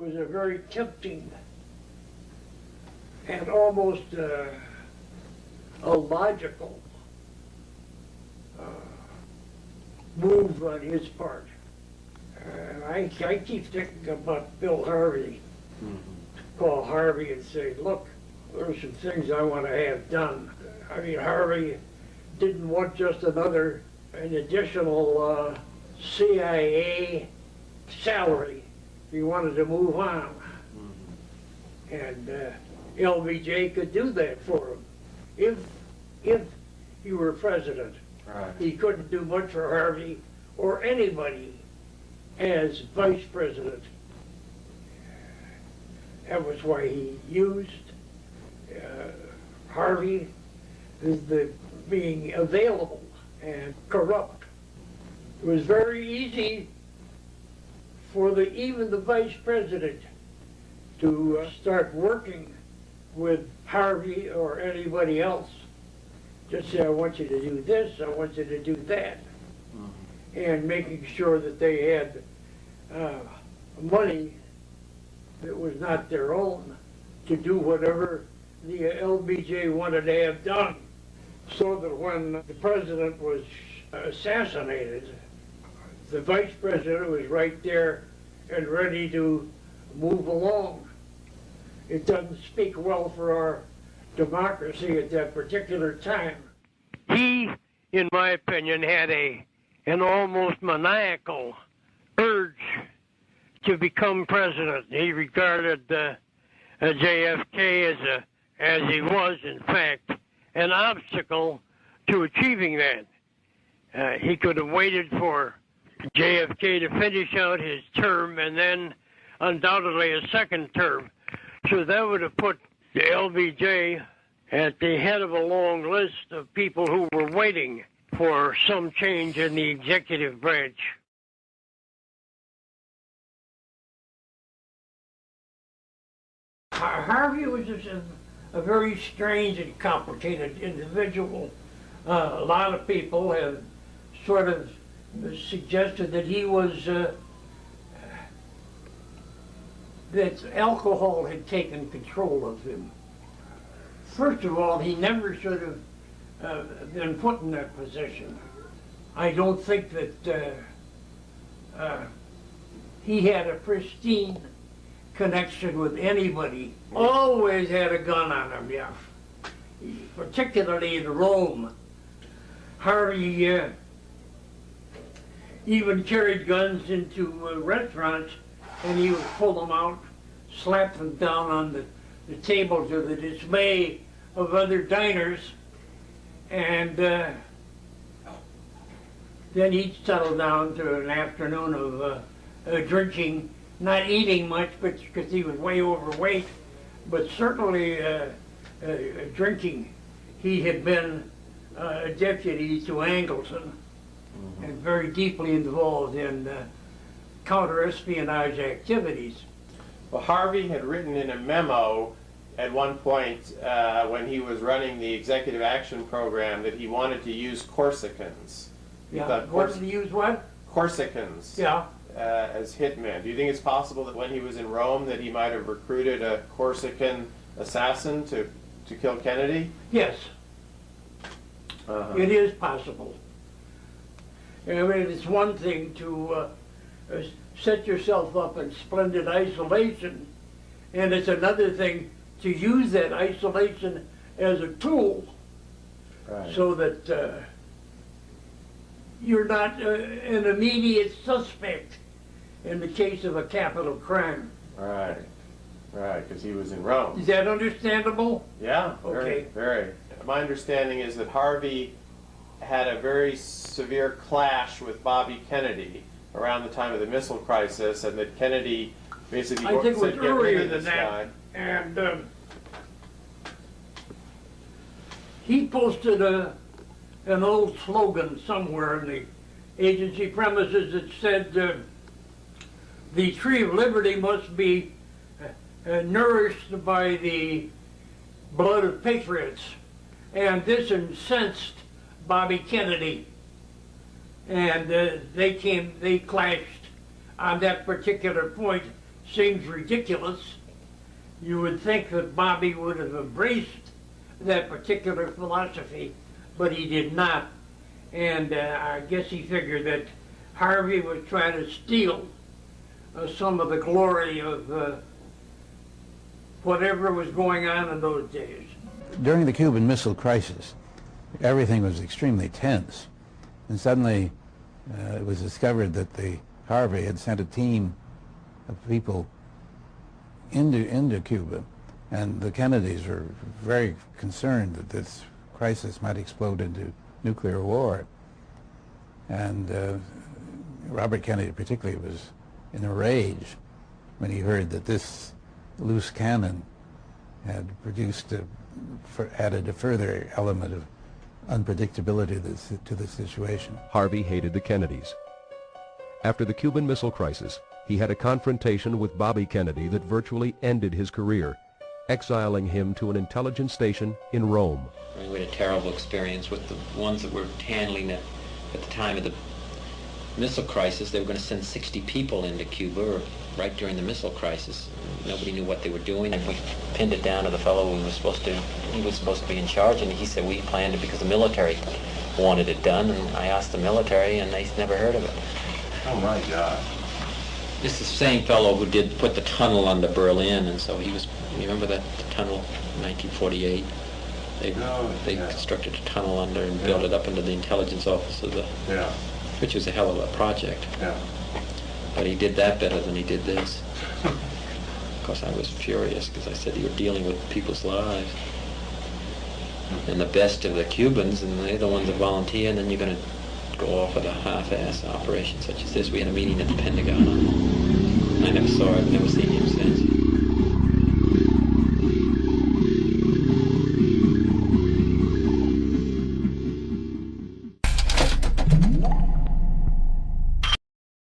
was a very tempting and almost illogical move on his part. I keep thinking about Bill Harvey. Call Harvey and say, look, there's some things I want to have done. I mean, Harvey didn't want just an additional CIA salary. He wanted to move on. And LBJ could do that for him if he were president. Right. He couldn't do much for Harvey or anybody as vice president. That was why he used Harvey as being available and corrupt. It was very easy for even the vice president to start working with Harvey or anybody else. Just say, I want you to do this, I want you to do that. And making sure that they had money that was not their own to do whatever the LBJ wanted to have done. So that when the president was assassinated, the vice president was right there and ready to move along. It doesn't speak well for our democracy at that particular time. He, in my opinion, had an almost maniacal urge to become president. He regarded JFK as he was, in fact, an obstacle to achieving that. He could have waited for JFK to finish out his term and then undoubtedly a second term. So that would have put the LBJ at the head of a long list of people who were waiting for some change in the executive branch. Harvey was just a very strange and complicated individual. A lot of people have sort of suggested that he was, that alcohol had taken control of him. First of all, he never should have been put in that position. I don't think that he had a pristine connection with anybody. Always had a gun on him, yeah. Particularly in Rome. Harvey even carried guns into restaurants, and he would pull them out, slap them down on the table to the dismay of other diners, and then he'd settle down to an afternoon of drinking, not eating much, but because he was way overweight, but certainly drinking. He had been a deputy to Angleton and very deeply involved in counter-espionage activities. Well, Harvey had written in a memo at one point when he was running the Executive Action Program that he wanted to use Corsicans. Yeah, wanted to use what? Corsicans. Yeah. As hitmen. Do you think it's possible that when he was in Rome that he might have recruited a Corsican assassin to kill Kennedy? Yes. It is possible. I mean, it's one thing to set yourself up in splendid isolation, and it's another thing to use that isolation as a tool, right, so that you're not an immediate suspect in the case of a capital crime. Right, right, because he was in Rome. Is that understandable? Yeah, okay. Very. My understanding is that Harvey had a very severe clash with Bobby Kennedy around the time of the missile crisis, and that Kennedy basically I think it was said, earlier than that. And he posted an old slogan somewhere in the agency premises that said, the tree of liberty must be nourished by the blood of patriots. And this incensed Bobby Kennedy. And they clashed on that particular point seems ridiculous. You would think that Bobby would have embraced that particular philosophy, but he did not. And I guess he figured that Harvey was trying to steal some of the glory of whatever was going on in those days. During the Cuban Missile Crisis, everything was extremely tense. And suddenly it was discovered that Harvey had sent a team of people into Cuba, and the Kennedys were very concerned that this crisis might explode into nuclear war. And Robert Kennedy particularly was in a rage when he heard that this loose cannon had added a further element of unpredictability to the situation. Harvey hated the Kennedys. After the Cuban Missile Crisis, he had a confrontation with Bobby Kennedy that virtually ended his career, exiling him to an intelligence station in Rome. We had a terrible experience with the ones that were handling it at the time of the missile crisis. They were going to send 60 people into Cuba right during the missile crisis. Nobody knew what they were doing, and we pinned it down to the fellow who was supposed to be in charge, and he said we planned it because the military wanted it done, and I asked the military, and they never heard of it. Oh my God. This is the same fellow who did put the tunnel under Berlin, and so he was, you remember that tunnel in 1948? They constructed a tunnel under and built it up into the intelligence office of which was a hell of a project. Yeah. But he did that better than he did this. Of course, I was furious because I said you were dealing with people's lives. And the best of the Cubans, and they're the ones that volunteer, and then you're going to go off with a half-ass operation such as this. We had a meeting at the Pentagon. I never saw it, never seen him since.